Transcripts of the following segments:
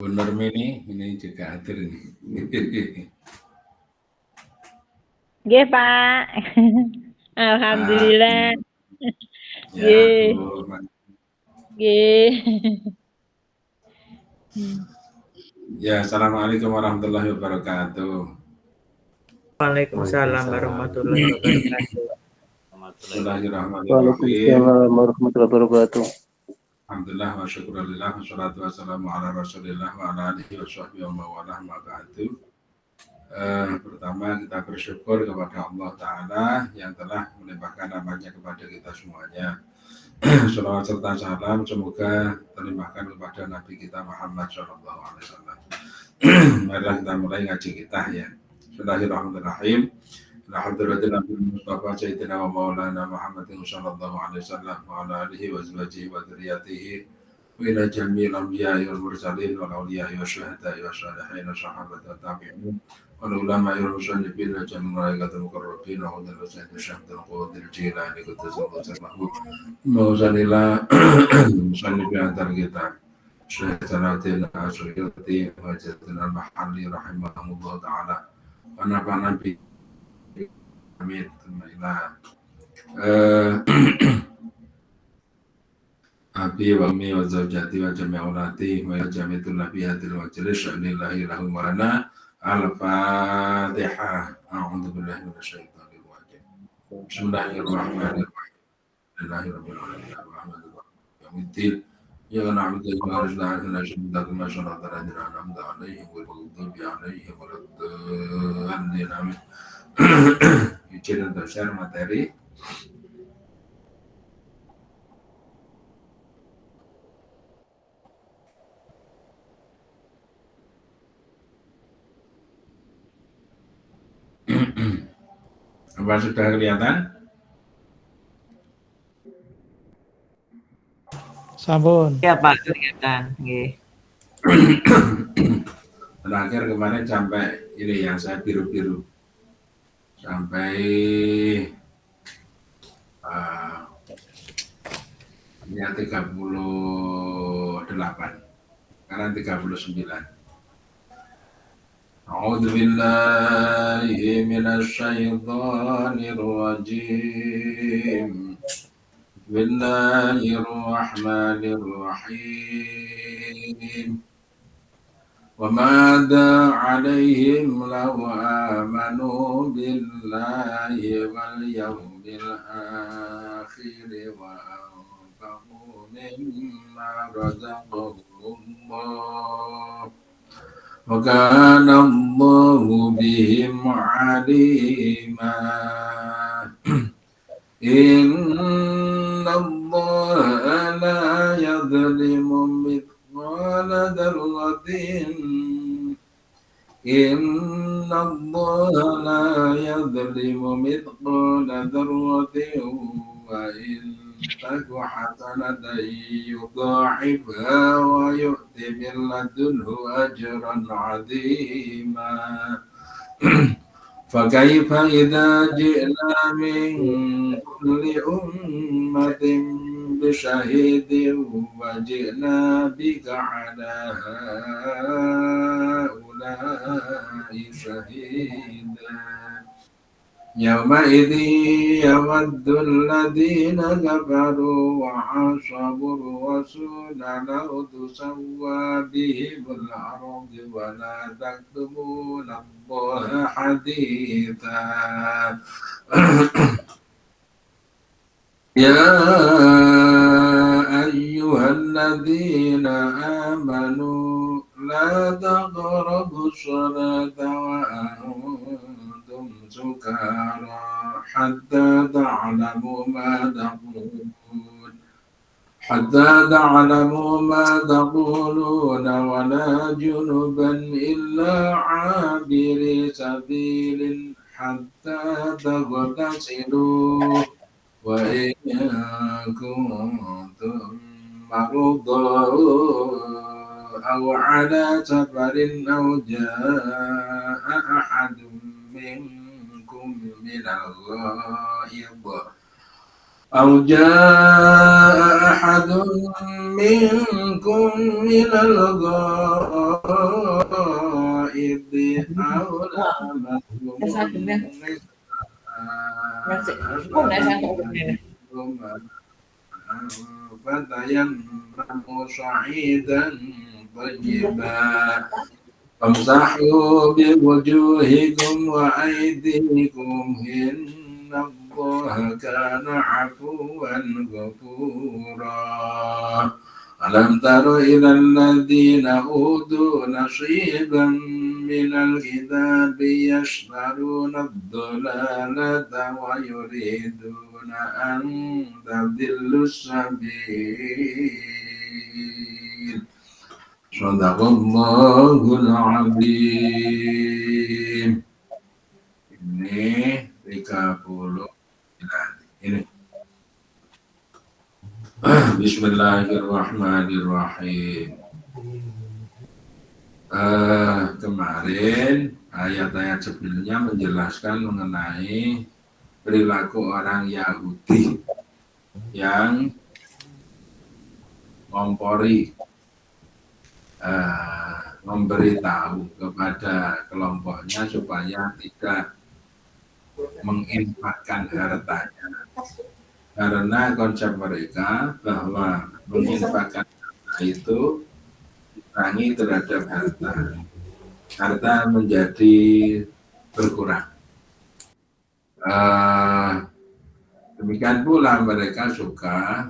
Bu Nurmi ini juga hadir ini. Nggih, Pak. Alhamdulillah. Ya, Nggih. Bu. Nggih. Ya, Assalamualaikum warahmatullahi wabarakatuh. Waalaikumsalam warahmatullahi wabarakatuh. Bismillahirrahmanirrahim. Waalaikumsalam warahmatullahi wabarakatuh. Alhamdulillah wa syukurillah wa salatu wassalamu ala rasulillah wa ala alihi wa sahbihi wa mawalah ma ba'du. Pertama kita bersyukur kepada Allah Ta'ala yang telah melimpahkan rahmatnya kepada kita semuanya. Salawat serta salam semoga terlimpahkan kepada Nabi kita Muhammad Sallallahu Alaihi Wasallam. Marilah kita mulai ngaji kita ya. Bismillahirrahmanirrahim. Alhamdulillah Mustafa Sayyidina wa Maulana Muhammadin Sallallahu Alaihi Wasallam wa ala alihi wa azwajihi wa dzurriyyatihi wa ila jami'il anbiya'i wal mursalin wal awliya'i wa syuhada'i wa shalihin wa sahabati wa tabi'in wal ulama'i wal musannifin wa jami'il malaikatil muqarrabin wa hudul sayyid syahdatul qadir jilani kutusallahu sallahu mawzanillah musannif antar kita Syekh Salahuddin Asy'ari wa Jadul al-Mahalli rahimahullah ta'ala wa nafa'ana bi amin Abi wa mi wa zawjati wa jami' aulati wa jami' tullabiyatil majlis sya'nillahi lahum wa lana al-fatihah a'udzu billahi minasyaitonir rajim bismillahirrahmanirrahim alhamdulillahi rabbil alamin arrahmanir rahim yaumiddin ya na'budu wa nasta'inu ihdinas siratal ladzina an'amta 'alaihim ghairil maghdubi 'alaihim waladdallin amin. Izin untuk share materi. Apa sudah kelihatan? Sampun. Ya Pak, kelihatan. Nggih. Terakhir kemarin sampai ini yang saya biru-biru sampai yang 38 sekarang 39. A'udzu billahi minasy syaithanir rajim. Bismillahirrahmanirrahim. وَمَاذَا عَلَيْهِمْ لَوْ آمَنُوا بِاللَّهِ وَالْيَوْمِ الْآخِرِ وَأَنفَقُوا مِمَّا رَزَقَهُمُ اللَّهُ وَكَانَ اللَّهُ بِهِمْ عَلِيمًا. إِنَّ اللَّهَ لَا يَظْلِمُ مثقال ذرة إن الله لا يظلم مثقال ذرة وإن تك حسنة يضاعفها ويؤت من لدنه أجرا عظيما. فكيف إذا جئنا من كل أمة بشهيد وجئنا بك على هؤلاء شهيدا يومئذ يود الذين كفروا وعصوا الرسول لو تسوى بهم الأرض ولا تكتمون الله حديثا. يا أيها الذين آمنوا لا تقربوا الصلاة وأنتم سكارى حتى تعلموا ما تقولون ولا جنبا إلا عابري سبيل حتى تغتسلوا وإن كنتم مرضى أو على سفر أو جاء أحد منكم من الغائط أو جاء أحد منكم من الغائط أو لامستم فتيمموا صعيدا طيبا فامسحوا بوجوهكم وأيديكم إن الله كان عفوا غفورا ألم تر إلى الذين أوتوا نصيبا من الكتاب يشترون الضلالة ويريدون أن تضلوا السبيل Sadaqallahul Azim. Ini 39. Ini. Bismillahirrahmanirrahim. Kemarin ayat-ayat sebelumnya menjelaskan mengenai perilaku orang Yahudi yang ngompori, memberitahu kepada kelompoknya supaya tidak menginfakkan hartanya, karena konsep mereka bahwa menginfakkan harta itu dikurangi terhadap harta menjadi berkurang. Demikian pula mereka suka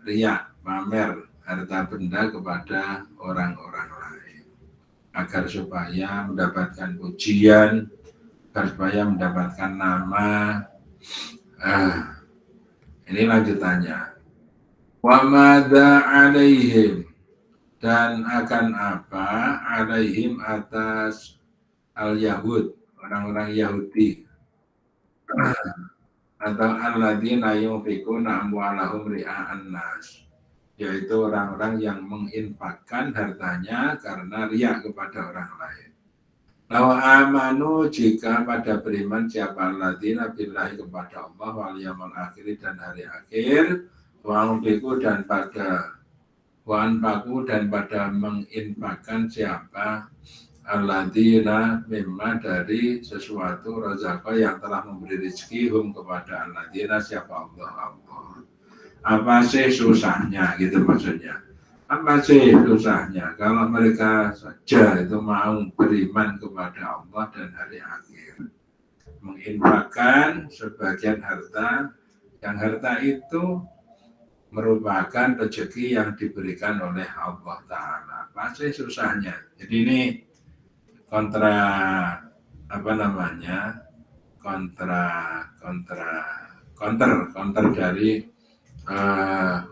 riya, pamer harta benda kepada orang-orang lain agar supaya mendapatkan pujian, agar supaya mendapatkan nama. Ini lanjutannya. Wa madza alaihim, dan akan apa alaihim atas al-Yahud, orang-orang Yahudi, atau alladzina yunfiquna amwalahum ria'an nas, yaitu orang-orang yang menginfakkan hartanya karena riya kepada orang lain. Lawa amanu, jika pada beriman siapa alladzina billahi kepada Allah wal yaumil akhir dan hari akhir, wa anfiqu dan pada menginfakkan siapa alladzina mimma dari sesuatu razaqah yang telah memberi rezeki hum kepada alladzina siapa Allah. Apa sih susahnya, gitu maksudnya. Apa sih susahnya kalau mereka saja itu mau beriman kepada Allah dan hari akhir, menginfakkan sebagian harta, yang harta itu merupakan rezeki yang diberikan oleh Allah Ta'ala. Apa sih susahnya? Jadi ini kontra dari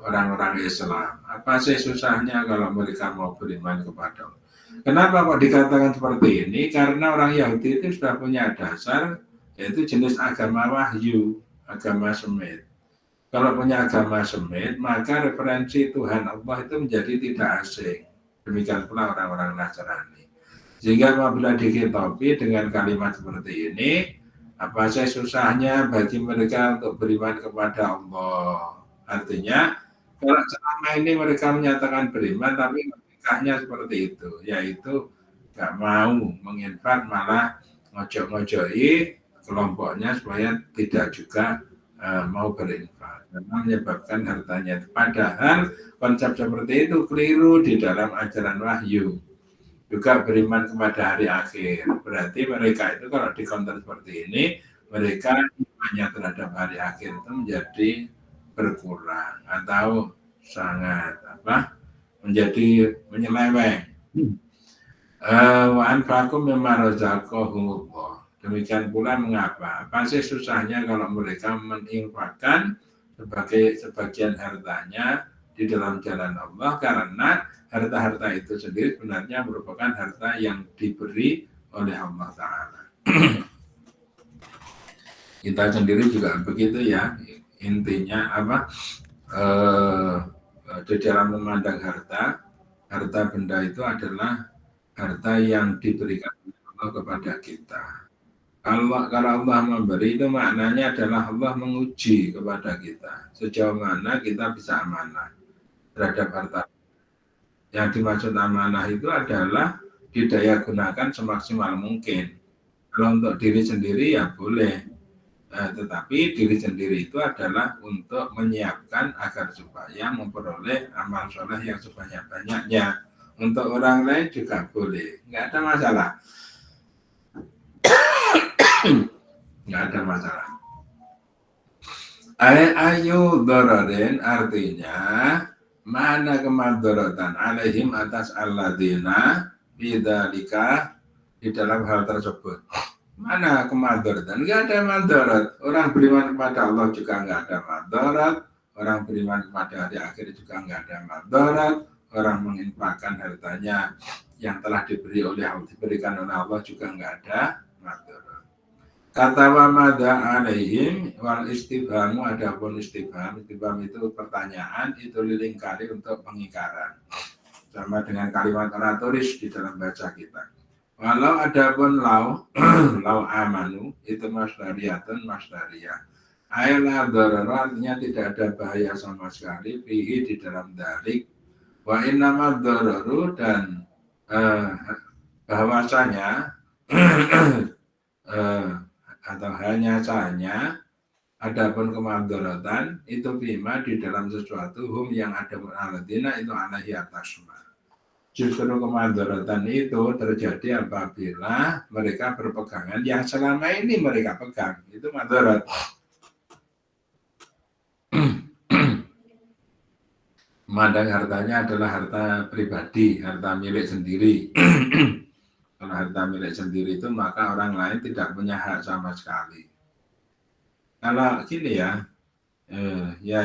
orang-orang Islam. Apa sih susahnya kalau mereka mau beriman kepada Allah? Kenapa kok dikatakan seperti ini? Karena orang Yahudi itu sudah punya dasar, yaitu jenis agama wahyu, agama Semit. Kalau punya agama Semit, maka referensi Tuhan Allah itu menjadi tidak asing. Demikian pula orang-orang Nasrani. Sehingga apabila dikitopi dengan kalimat seperti ini, apa sih susahnya bagi mereka untuk beriman kepada Allah? Artinya, kalau selama ini mereka menyatakan beriman, tapi logikanya seperti itu, yaitu nggak mau menginfak, malah ngojok-ngojoi kelompoknya supaya tidak juga mau berinfak, karena menyebabkan hartanya. Padahal konsep seperti itu keliru di dalam ajaran wahyu. Juga beriman kepada hari akhir. Berarti mereka itu kalau dikonter seperti ini, mereka imannya terhadap hari akhir itu menjadi berkurang atau sangat menjadi menyeleweng. Wa anfaqu mimma razaqahumullah. Demikian pula mengapa? Apa sih susahnya kalau mereka menginfakkan sebagian hartanya di dalam jalan Allah, karena harta-harta itu sendiri sebenarnya merupakan harta yang diberi oleh Allah Ta'ala. Kita sendiri juga begitu ya. Intinya di dalam memandang harta benda itu adalah harta yang diberikan oleh Allah kepada kita. Kalau Allah memberi itu maknanya adalah Allah menguji kepada kita sejauh mana kita bisa amanah terhadap harta. Yang dimaksud amanah itu adalah didaya gunakan semaksimal mungkin. Kalau untuk diri sendiri ya boleh, tetapi diri sendiri itu adalah untuk menyiapkan agar supaya memperoleh amal soleh yang sebanyak-banyaknya. Untuk orang lain juga boleh, nggak ada masalah. Nggak ada masalah. Ayu dororin artinya mana kemadorotan alaihim atas alladzina bidzalika di dalam hal tersebut. Mana kemadorotan? Nggak ada madarat. Orang beriman kepada Allah juga nggak ada madarat. Orang beriman kepada hari akhir juga nggak ada madarat. Orang menginfakkan hartanya yang telah diberikan oleh Allah juga nggak ada madarat. Kata wa madha alaihim wal istifhamu, adapun istifham itu pertanyaan, itu lilingkari untuk pengingkaran. Sama dengan kalimat oratoris di dalam baca kita. Walau adapun lau amanu itu masdariyatun masdariyah. Ayla darara artinya tidak ada bahaya sama sekali fihi di dalam dalik. Wa innama dararu dan bahwasanya atau hanya saja adapun kemadharatan itu bima di dalam sesuatu hum yang ada aladina itu alaihi atasma. Justru kemadharatan itu terjadi apabila mereka berpegangan yang selama ini mereka pegang, itu madharat. Memandang hartanya adalah harta pribadi, harta milik sendiri. Kalau harta milik sendiri itu maka orang lain tidak punya hak sama sekali. Kalau gini ya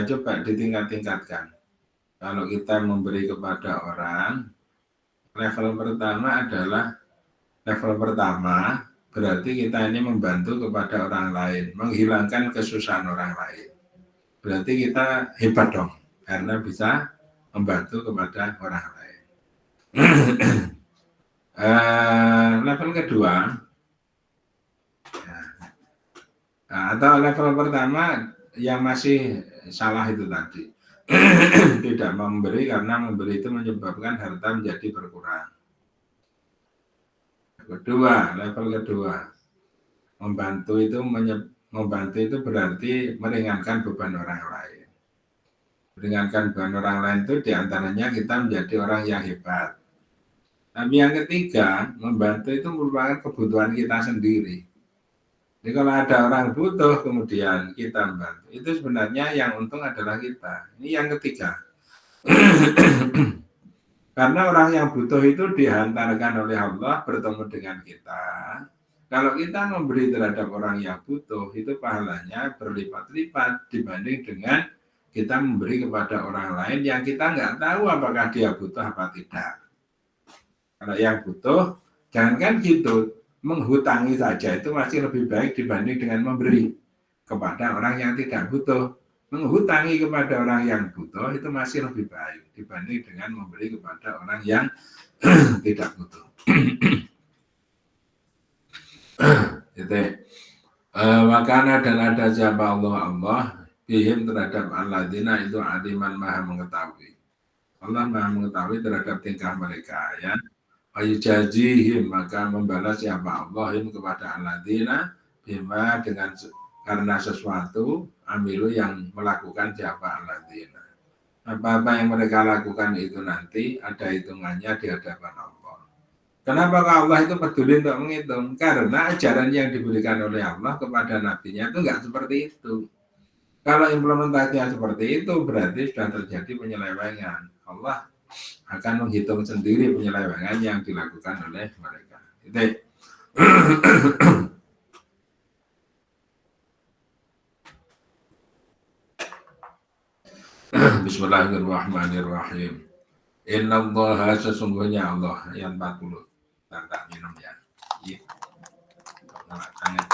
coba ditingkat-tingkatkan. Kalau kita memberi kepada orang, level pertama berarti kita ini membantu kepada orang lain, menghilangkan kesusahan orang lain. Berarti kita hebat dong, karena bisa membantu kepada orang lain. Level kedua atau level pertama yang masih salah itu tadi tidak memberi karena memberi itu menyebabkan harta menjadi berkurang. Level kedua membantu itu berarti meringankan beban orang lain. Meringankan beban orang lain itu diantaranya kita menjadi orang yang hebat. Tapi yang ketiga, membantu itu merupakan kebutuhan kita sendiri. Jadi kalau ada orang butuh kemudian kita membantu, itu sebenarnya yang untung adalah kita. Ini yang ketiga. Karena orang yang butuh itu dihantarkan oleh Allah bertemu dengan kita. Kalau kita memberi terhadap orang yang butuh, itu pahalanya berlipat-lipat dibanding dengan kita memberi kepada orang lain yang kita nggak tahu apakah dia butuh apa tidak. Kalau yang butuh, jangankan gitu, menghutangi saja itu masih lebih baik dibanding dengan memberi kepada orang yang tidak butuh. Menghutangi kepada orang yang butuh itu masih lebih baik dibanding dengan memberi kepada orang yang tidak butuh. Makana dan ada siapa Allah bihim terhadap alladzina itu aliman maha mengetahui. Allah maha mengetahui terhadap tingkah mereka ya. Ayujazihim maka membalas siapa Allahim kepada alladzina bima dengan karena sesuatu amilu yang melakukan siapa alladzina. Apa-apa yang mereka lakukan itu nanti ada hitungannya di hadapan Allah. Kenapa Allah itu peduli untuk menghitung? Karena ajaran yang diberikan oleh Allah kepada nabinya itu enggak seperti itu. Kalau implementasinya seperti itu berarti sudah terjadi penyelewengan. Allah akan menghitung sendiri penyelewengan yang dilakukan oleh mereka. Itu. Bismillahirrahmanirrahim. Innallaha sesungguhnya Allah yang 40. Tak minum ya. Iya. Tangan.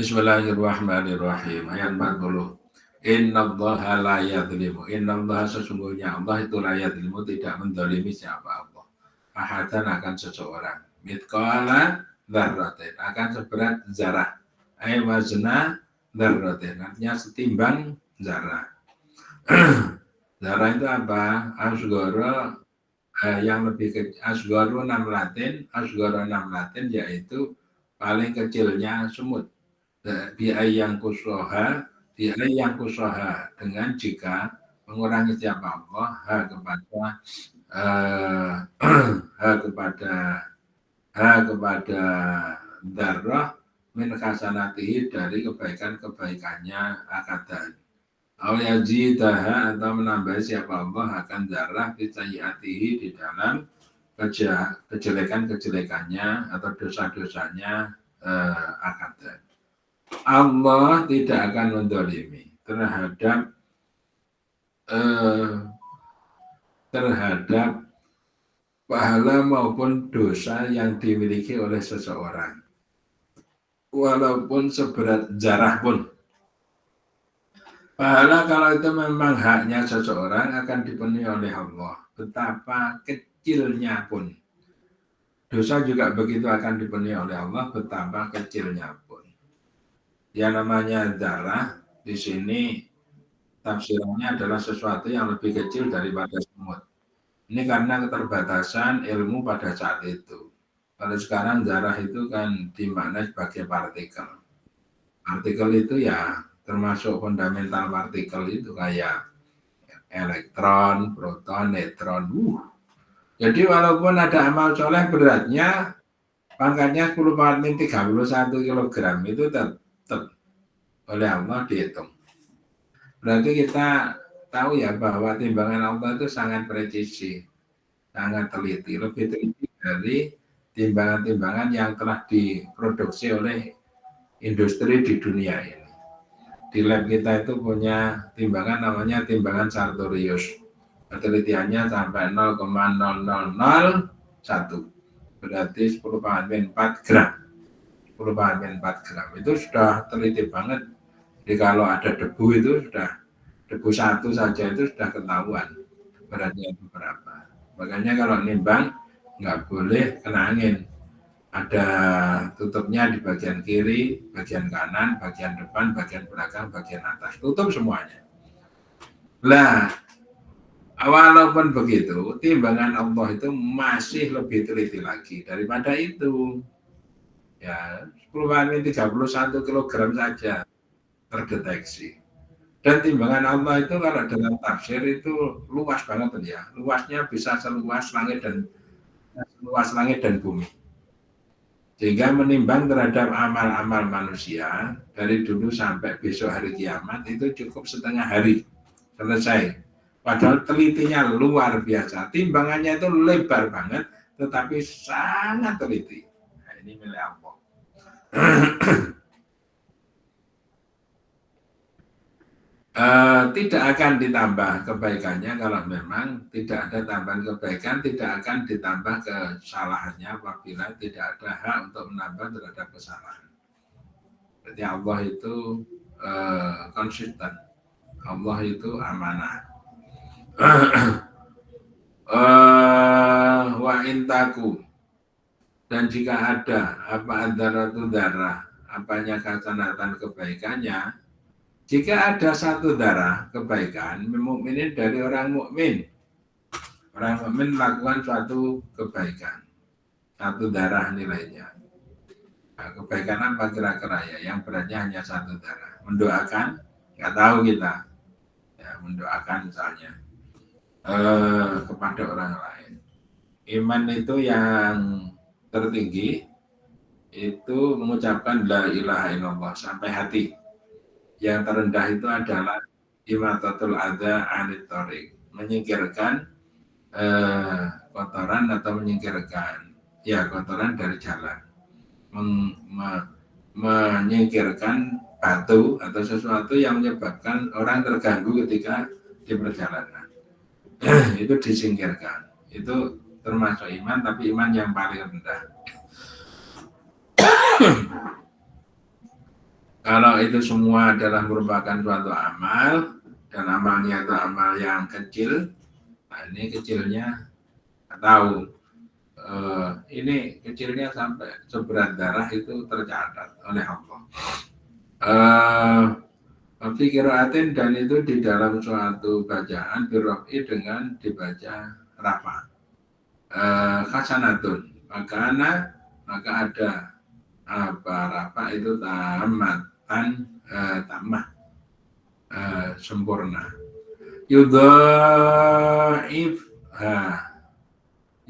Bismillahirrahmanirrahim. Ayat 40. Innallaha la yadzlimu. Innallaha sesungguhnya Allah itu la yadzlimu, tidak mendolimi siapa Allah. Ahadan akan seseorang. Mithqala dzarratin, akan seberat zarah. Ay wazna dzarratin, artinya setimbang zarah. Zarah itu apa? Asgara yang lebih kecil. Asgara namlatin yaitu paling kecilnya semut. Bi'ay yang kusoha dengan jika mengurangi siapa Allah kepada darah min hasanatihi, dari kebaikan-kebaikannya akadan. Aw yazidaha, atau menambah siapa Allah akan darah bitayatihi, di dalam kejelekan-kejelekannya atau dosa-dosanya akadan. Allah tidak akan mendolimi terhadap pahala maupun dosa yang dimiliki oleh seseorang, walaupun seberat zarah pun. Pahala kalau itu memang haknya seseorang akan dipenuhi oleh Allah, betapa kecilnya pun. Dosa juga begitu akan dipenuhi oleh Allah, betapa kecilnya pun. Yang namanya darah di sini tafsirannya adalah sesuatu yang lebih kecil daripada semut. Ini karena keterbatasan ilmu pada saat itu. Kalau sekarang darah itu kan dimaknai sebagai partikel. Partikel itu ya termasuk fundamental partikel itu kayak elektron, proton, neutron. Jadi walaupun ada amal soleh beratnya pangkatnya 10 31 kg itu tetap oleh Allah dihitung. Berarti kita tahu ya bahwa timbangan Allah itu sangat presisi, sangat teliti, lebih teliti dari timbangan-timbangan yang telah diproduksi oleh industri di dunia ini. Di lab kita itu punya timbangan namanya timbangan Sartorius. Penelitiannya sampai 0,0001. Berarti 10⁻⁴ gram. 10⁻⁴ gram. Itu sudah teliti banget. Jadi kalau ada debu itu sudah, debu satu saja itu sudah ketahuan beratnya itu berapa. Makanya kalau nimbang nggak boleh kena angin. Ada tutupnya di bagian kiri, bagian kanan, bagian depan, bagian belakang, bagian atas. Tutup semuanya. Lah, walaupun begitu, timbangan Allah itu masih lebih teliti lagi daripada itu. Ya, 10⁻31 kg saja terdeteksi. Dan timbangan Allah itu kalau dalam tafsir itu luas banget ya. Luasnya bisa seluas langit dan bumi. Sehingga menimbang terhadap amal-amal manusia dari dulu sampai besok hari kiamat itu cukup setengah hari selesai. Padahal telitinya luar biasa. Timbangannya itu lebar banget, tetapi sangat teliti. Nah, ini milik Allah. Tidak akan ditambah kebaikannya kalau memang tidak ada tambahan kebaikan, tidak akan ditambah kesalahannya apabila tidak ada hak untuk menambah terhadap kesalahan. Jadi Allah itu konsisten, Allah itu amanah. Wa intaku, dan jika ada apa adaratu darah, apanya hasanatan kebaikannya. Jika ada satu darah kebaikan, mukminin dari orang mukmin melakukan suatu kebaikan, satu darah nilainya. Nah, kebaikan apa kira-kira ya? Yang beratnya hanya satu darah. Mendoakan, nggak tahu kita. Ya, mendoakan misalnya kepada orang lain. Iman itu yang tertinggi itu mengucapkan la ilaha illallah sampai hati. Yang terendah itu adalah imatatul adza anit thoriq, menyingkirkan kotoran atau menyingkirkan kotoran dari jalan, menyingkirkan batu atau sesuatu yang menyebabkan orang terganggu ketika di perjalanan. Itu disingkirkan. Itu termasuk iman, tapi iman yang paling rendah. Kalau itu semua adalah merupakan suatu amal dan amalnya itu amal yang kecil, nah ini kecilnya tahu ini kecilnya sampai seberat darah itu tercatat oleh Allah. Fikiratin dan itu di dalam suatu bacaan birofi dengan dibaca rafa. Khasanatun maka ada apa rafa itu tamatan tamah sempurna.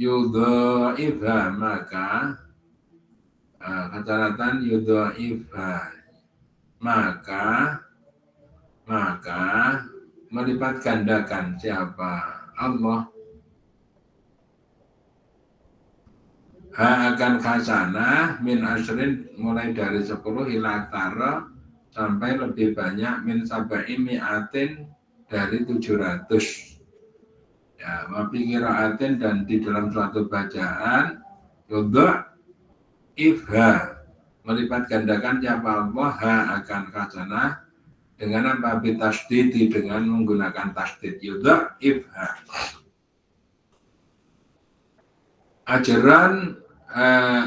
Yudhaifha maka khasanatan yudhaifha maka melipat gandakan siapa Allah akan khasanah min asrin mulai dari 10 ila tara sampai lebih banyak min sabai mi'atin dari 700 ya wabi kiraatin dan di dalam suatu bacaan yudha ifha melipat gandakan siapa Allah akan khasanah dengan apa bitasdidi dengan menggunakan tasdid yudha ifha ajaran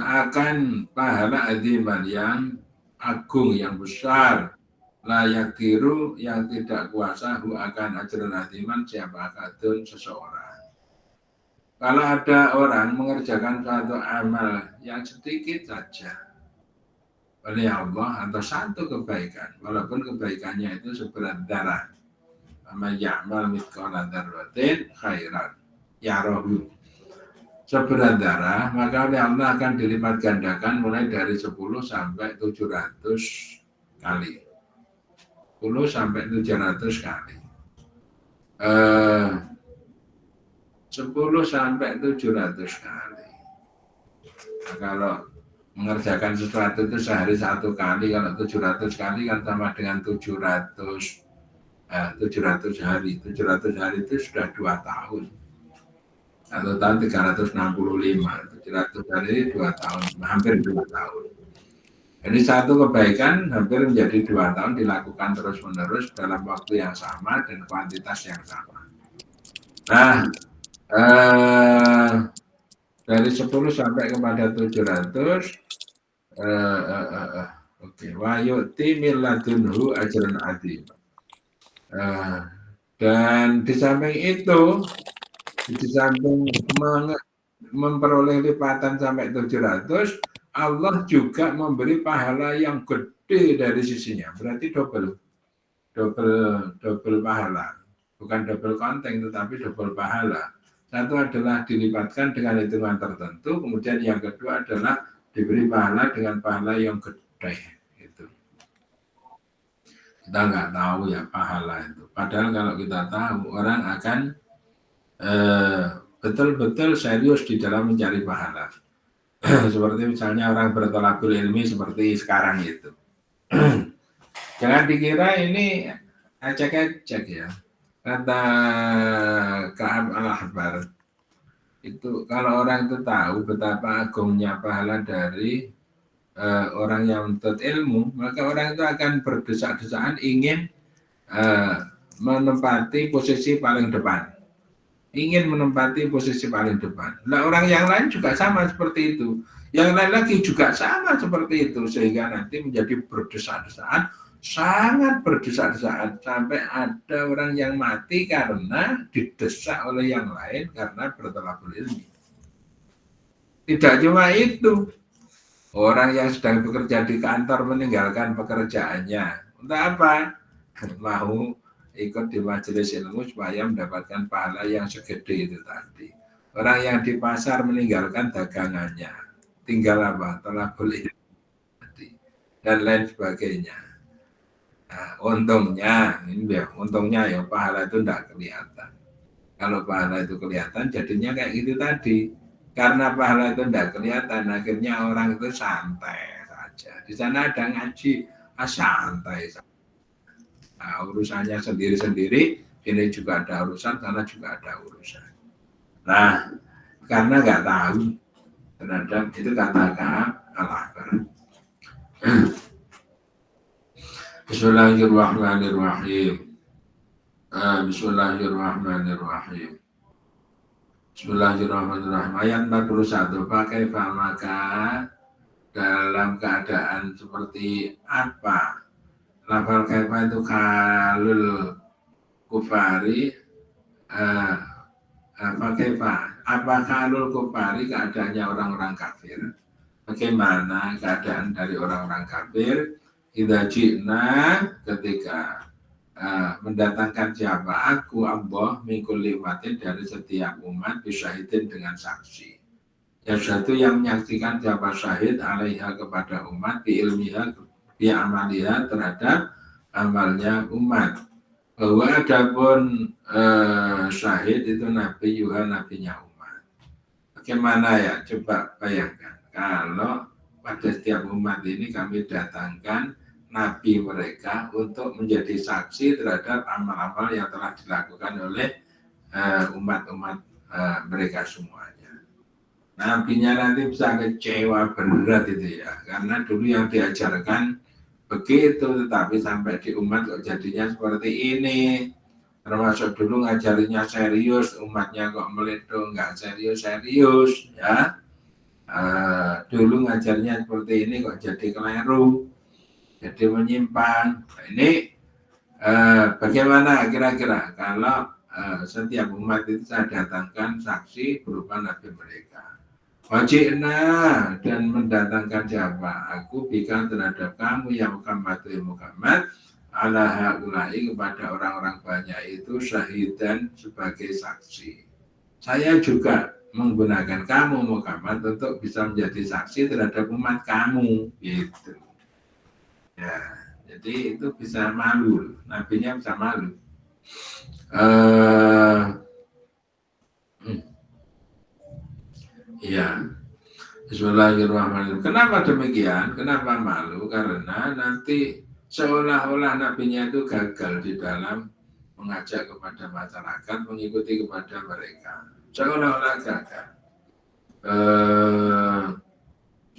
akan pahala aziman yang agung yang besar layak tiru yang tidak kuasa akan ajaran aziman siapa kadun seseorang. Kalau ada orang mengerjakan suatu amal yang sedikit saja oleh Allah atau satu kebaikan walaupun kebaikannya itu seberat darah ama ya'mal mithqala dzarratin khairan yarahu seberat darah maka oleh Allah akan dilipat gandakan mulai dari 10 sampai 700 kali 10 sampai 700 kali 10 sampai 700 kali nah, kalau mengerjakan sesuatu itu sehari 1 kali kalau 700 kali kan sama dengan 700 hari 700 hari itu sudah 2 tahun atau tahun 365 700 hari 2 tahun hampir 2 tahun. Jadi satu kebaikan hampir menjadi 2 tahun dilakukan terus-menerus dalam waktu yang sama dan kuantitas yang sama. Nah, dari 10 sampai kepada 700, oke, wa yu'ti min ladunhu ajran adzim. Dan di samping itu, di samping memperoleh lipatan sampai 700, Allah juga memberi pahala yang gede dari sisinya. Berarti double pahala. Bukan double konten, tetapi double pahala. Satu adalah dilipatkan dengan hitungan tertentu, kemudian yang kedua adalah diberi pahala dengan pahala yang gede. Itu. Kita nggak tahu ya pahala itu. Padahal kalau kita tahu, orang akan betul-betul serius di dalam mencari pahala. Seperti misalnya orang bertolakul ilmi seperti sekarang itu. Jangan dikira ini acak-acak ya. Kata Ka'ab al-Ahbar itu kalau orang itu tahu betapa agungnya pahala dari orang yang menuntut ilmu, maka orang itu akan berdesak-desakan ingin menempati posisi paling depan. Ingin menempati posisi paling depan. Nah, orang yang lain juga sama seperti itu. Yang lain lagi juga sama seperti itu. Sehingga nanti menjadi berdesak-desakan, sangat berdesak-desakan. Sampai ada orang yang mati karena didesak oleh yang lain karena bertolakul ilmi. Tidak cuma itu. Orang yang sedang bekerja di kantor meninggalkan pekerjaannya. Untuk apa? Mau ikut di majelis ilmu supaya mendapatkan pahala yang segede itu tadi. Orang yang di pasar meninggalkan dagangannya, tinggal apa? Tolakul ilmi dan lain sebagainya. Nah, untungnya ya pahala itu tidak kelihatan. Kalau pahala itu kelihatan, jadinya kayak gitu tadi. Karena pahala itu tidak kelihatan, akhirnya orang itu santai saja. Di sana ada ngaji, santai saja. Nah, urusannya sendiri-sendiri, ini juga ada urusan, sana juga ada urusan. Nah, karena nggak tahu terhadap itu kata Ka'ab al-Ahbar. Bismillahirrahmanirrahim. Bismillahirrahmanirrahim. Bismillahirrahmanirrahim. Ayat 41. Pakai maka dalam keadaan seperti apa? Lafal kaifa itu kalul kufari. Apa kalul kufari keadaannya orang-orang kafir? Bagaimana keadaan dari orang-orang kafir? Idza ji'na ketika mendatangkan siapa aku Allah mingkul limatin dari setiap umat bisyahidin dengan saksi. Ya satu yang menyaksikan siapa syahid alaiha kepada umat bi ilmiha bi amaliha terhadap amalnya umat. Bahwa adapun syahid itu Nabi Yuhan nabinya umat. Bagaimana ya? Coba bayangkan kalau pada setiap umat ini kami datangkan Nabi mereka untuk menjadi saksi terhadap amal-amal yang telah dilakukan oleh umat-umat mereka semuanya. Nabinya nanti bisa kecewa berat itu ya, karena dulu yang diajarkan begitu, tetapi sampai di umat kok jadinya seperti ini. Termasuk dulu ngajarinya serius, umatnya kok meledo nggak serius-serius ya. Dulu ngajarnya seperti ini kok jadi keliru, jadi menyimpang. Nah, ini bagaimana kira-kira kalau setiap umat itu saya datangkan saksi berupa Nabi mereka. Wajibna dan mendatangkan siapa? Aku bika terhadap kamu yang Muhammad ala haulai kepada orang-orang banyak itu syahidan sebagai saksi. Saya juga menggunakan kamu Muhammad untuk bisa menjadi saksi terhadap umat kamu gitu. Ya, jadi itu bisa malu, nabinya bisa malu. Ya, Bismillahirrahmanirrahim. Kenapa demikian? Kenapa malu? Karena nanti seolah-olah nabinya itu gagal di dalam mengajak kepada masyarakat, mengikuti kepada mereka. Seolah-olah gagal.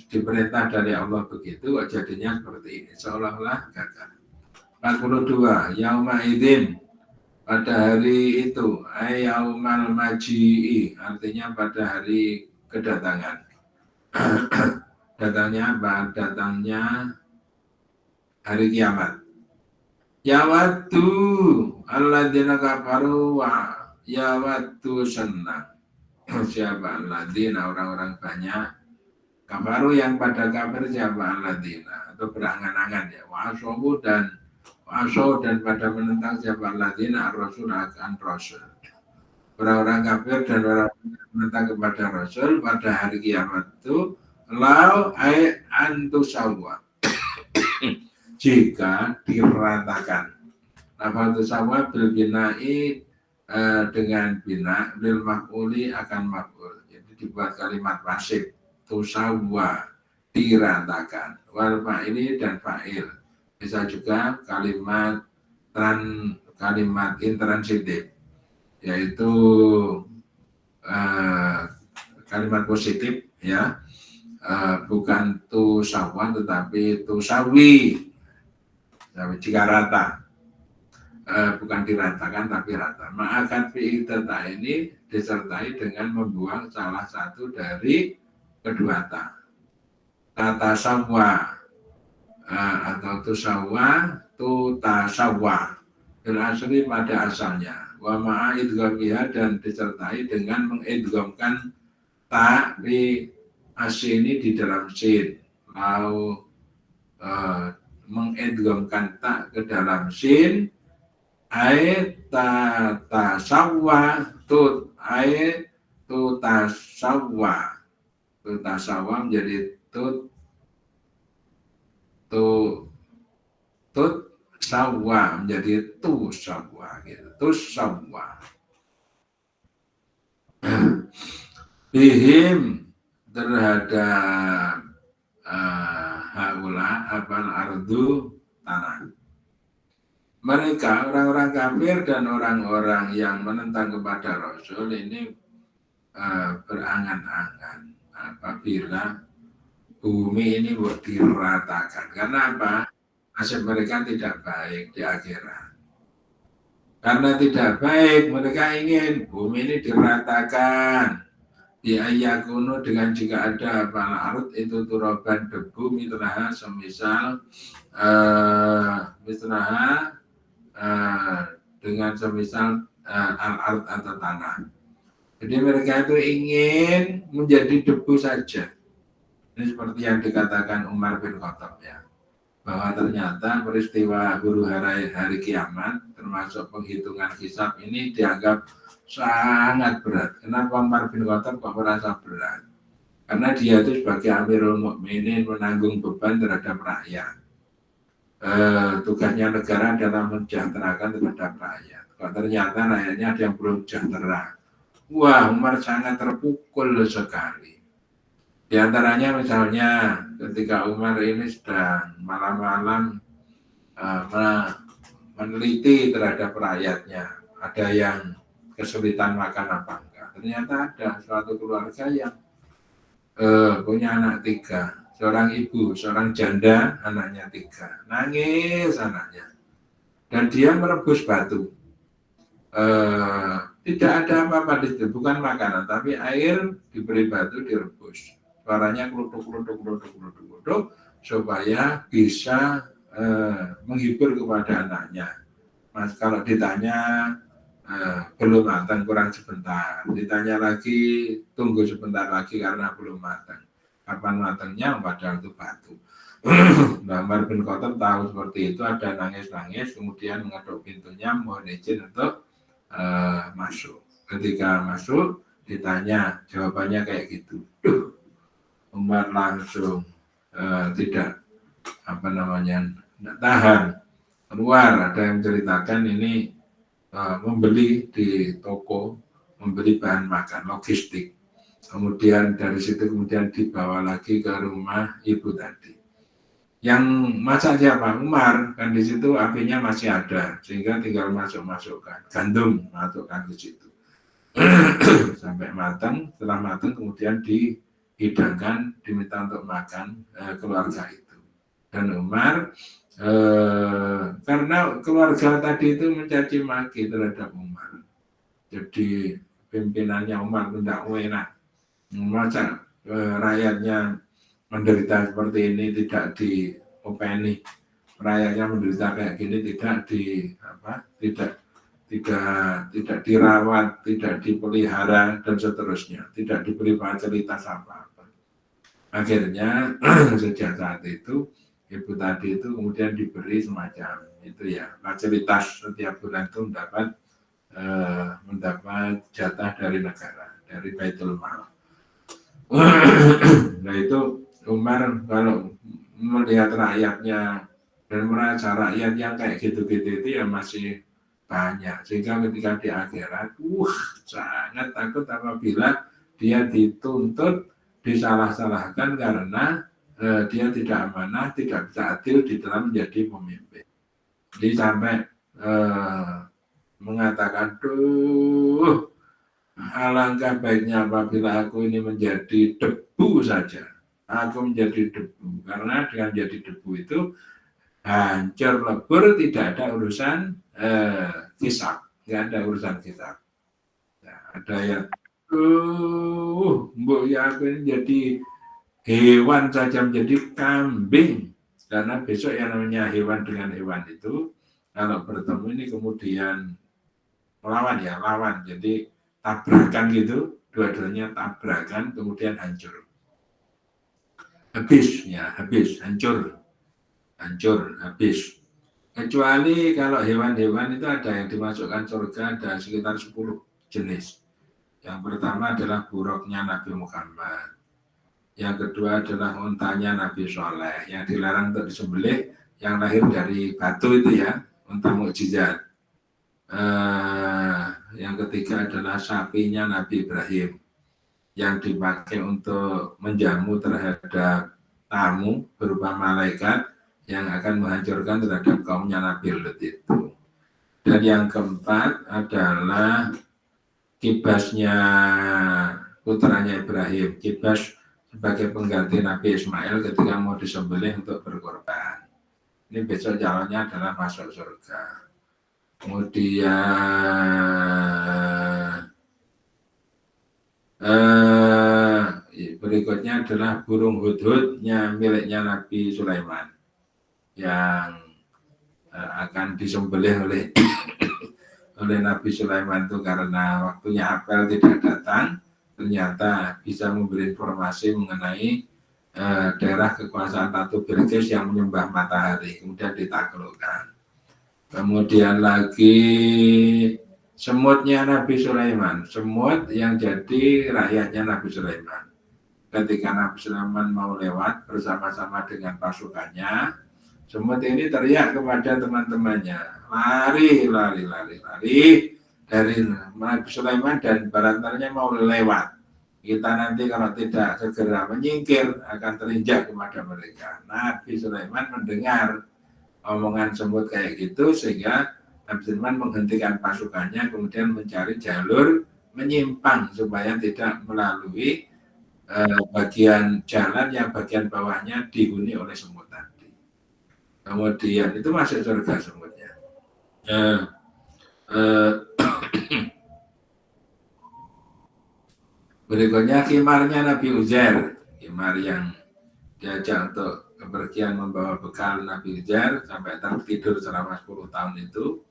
Diperintah dari Allah begitu, jadinya seperti ini, seolah-olah gagal. 42. Yauma idzin, pada hari itu, yaumal maji'i, artinya pada hari kedatangan. Datangnya apa? Datangnya hari kiamat. Yawatu alladzina kafaru wa yawatu senang. Siapa alladzina, orang-orang banyak. Kafaru yang pada kafir siapa alladzina, atau berangan-angan ya. Wa'asobu dan pada menentang siapa alladzina ar-rasul akan rasul. Orang-orang kafir dan orang-orang menentang kepada rasul pada hari kiamat itu lau antusawwa jika diratakan. Nafal tusawwa bil binai dengan bina bil maf'uli akan maf'ul. Jadi dibuat kalimat pasif tusawwa diratakan. Wal fa'ili dan fa'il. Bisa juga kalimat intransitif, yaitu kalimat positif ya, bukan tusawwa tetapi tusawi. Jika rata, bukan diratakan tapi rata. Maka fi'il tata ini disertai dengan membuang salah satu dari kedua ta. Tata sawwa atau tusawwa, tutasawwa. Bil asli pada asalnya. Wa ma'a idghamiha dan disertai dengan mengidghamkan ta di asini di dalam sin. Lalu mengidghamkan ta ke dalam sin, tasawwa tutasawwa menjadi sawwa menjadi tusawwa gitu. Tusawwa bihim terhadap haula abal ardu tanah. Mereka orang-orang kafir dan orang-orang yang menentang kepada Rasul ini berangan-angan apabila bumi ini diratakan. Karena apa? nasib mereka tidak baik di akhirat. Karena tidak baik, mereka ingin bumi ini diratakan. Kuno dengan jika ada arut itu turaban debu mitraha semisal dengan semisal al-ard atau tanah. Jadi mereka itu ingin menjadi debu saja. Ini seperti yang dikatakan Umar bin Khattab ya, bahwa ternyata peristiwa huru hara hari kiamat termasuk penghitungan hisab ini dianggap sangat berat. Kenapa Umar bin Khattab kok merasa berat? Karena dia itu sebagai Amirul Mukminin menanggung beban terhadap rakyat. Tugasnya negara adalah mensejahterakan terhadap rakyat. Kok ternyata rakyatnya ada yang belum sejahtera. Wah, Umar sangat terpukul sekali. Di antaranya misalnya ketika Umar ini sedang malam-malam meneliti terhadap rakyatnya, ada yang kesulitan makan apa enggak. Ternyata ada suatu keluarga yang punya anak 3, seorang ibu, seorang janda, anaknya 3, nangis anaknya, dan dia merebus batu. Tidak ada apa-apa di situ, bukan makanan, tapi air diberi batu direbus. Suaranya kelutuk supaya bisa menghibur kepada anaknya. Mas, kalau ditanya belum matang, kurang sebentar. Ditanya lagi, tunggu sebentar lagi karena belum matang. Kapan matangnya? Padahal itu batu. Umar bin Khattab tahu seperti itu, ada nangis-nangis, kemudian mengetuk pintunya, mohon izin untuk masuk. Ketika masuk, ditanya, jawabannya kayak gitu. Umar langsung tidak tahan, keluar. Ada yang ceritakan ini membeli di toko, membeli bahan makan, logistik. Kemudian dari situ kemudian dibawa lagi ke rumah ibu tadi. Yang masak siapa? Umar, kan di situ apinya masih ada, sehingga tinggal masukkan gandum, masukkan ke situ sampai matang. Setelah matang kemudian dihidangkan, diminta untuk makan keluarga itu. Dan Umar karena keluarga tadi itu mencaci maki terhadap Umar, jadi pimpinannya Umar tidak enak. Masa rakyatnya menderita seperti ini tidak diopeni, rakyatnya menderita kayak gini tidak dirawat, tidak dipelihara dan seterusnya, tidak diberi fasilitas apa-apa. Akhirnya sejak saat itu ibu tadi itu kemudian diberi semacam itu ya, fasilitas setiap bulan itu mendapat jatah dari negara, dari Baitul Mal. Nah itu Umar kalau melihat rakyatnya dan merasa rakyat yang kayak gitu-gitu itu ya masih banyak, sehingga ketika di akhirat sangat takut apabila dia dituntut, disalah-salahkan karena dia tidak amanah, tidak bisa adil di dalam menjadi pemimpin. Jadi sampai mengatakan, alangkah baiknya apabila aku ini menjadi debu saja. Aku menjadi debu, karena dengan jadi debu itu hancur lebur, tidak ada urusan hisab, nggak ada urusan hisab. Nah, ada yang, mbok ya aku ini jadi hewan saja, menjadi kambing, karena besok yang namanya hewan dengan hewan itu kalau bertemu ini kemudian lawan, jadi tabrakan gitu, dua-duanya tabrakan kemudian hancur, hancur, habis. Kecuali kalau hewan-hewan itu ada yang dimasukkan surga, ada sekitar 10 jenis. Yang pertama adalah buruknya Nabi Muhammad. Yang kedua adalah untanya Nabi Soleh yang dilarang untuk disembelih, yang lahir dari batu itu ya, unta mukjizat. Yang ketiga adalah sapinya Nabi Ibrahim yang dipakai untuk menjamu terhadap tamu berupa malaikat yang akan menghancurkan terhadap kaumnya Nabi Lut itu. Dan yang keempat adalah kibasnya putranya Ibrahim, kibas sebagai pengganti Nabi Ismail ketika mau disembelih untuk berkorban. Ini besok jalannya adalah masuk surga. Kemudian berikutnya adalah burung hudhudnya miliknya Nabi Sulaiman yang akan disembelih oleh oleh Nabi Sulaiman itu karena waktunya apel tidak datang, ternyata bisa memberi informasi mengenai daerah kekuasaan Ratu Bilqis yang menyembah matahari, kemudian ditaklukkan. Kemudian lagi semutnya Nabi Sulaiman, semut yang jadi rakyatnya Nabi Sulaiman. Ketika Nabi Sulaiman mau lewat bersama-sama dengan pasukannya, semut ini teriak kepada teman-temannya, lari dari Nabi Sulaiman dan barantarnya mau lewat. Kita nanti kalau tidak segera menyingkir akan terinjak kepada mereka. Nabi Sulaiman mendengar omongan semut kayak gitu sehingga Nabi Sulaiman menghentikan pasukannya kemudian mencari jalur menyimpang supaya tidak melalui bagian jalan yang bagian bawahnya dihuni oleh semut tadi. Kemudian itu masuk surga semutnya. Berikutnya khimarnya Nabi Uzair, khimar yang diajak untuk kepergian membawa bekal Nabi Uzair sampai tertidur selama 10 tahun itu.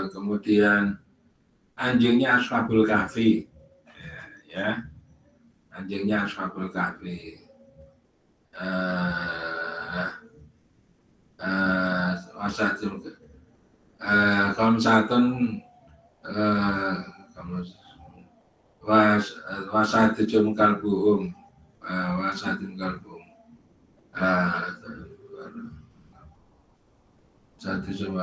Kemudian anjingnya Ashabul Kahfi, ya, anjingnya Ashabul Kahfi. Kamsatun wasatijum kalbuhum wasatim kalbuhum satijum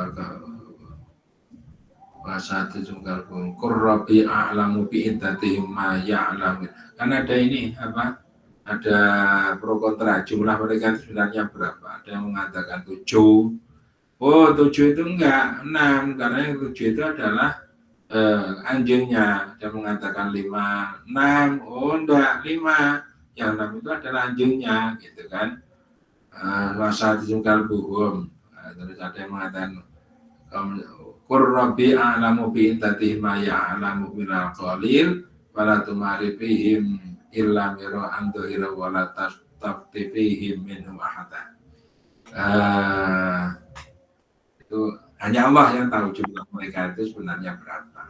wasatijum kalbuhum qurrabi a'lamu bi'iddatihim ma ya'lamu. Karena ada ini apa? Ada pro kontra jumlah mereka sebenarnya berapa? Ada yang mengatakan 7. Oh 7 itu enggak 6 karena yang 7 itu adalah anjingnya. Ada mengatakan 5, 6. Oh enggak 5. Yang 6 itu adalah anjingnya gitu kan. Wasatijum kalbuhum. Terus ada yang mengatakan qurrabi a'lamu bi'iddatihim ma ya'lamu minal qalil wala tumarifihim illa miro andohiro wala taftifihim minhum ahada. Itu hanya Allah yang tahu jumlah mereka itu sebenarnya berapa.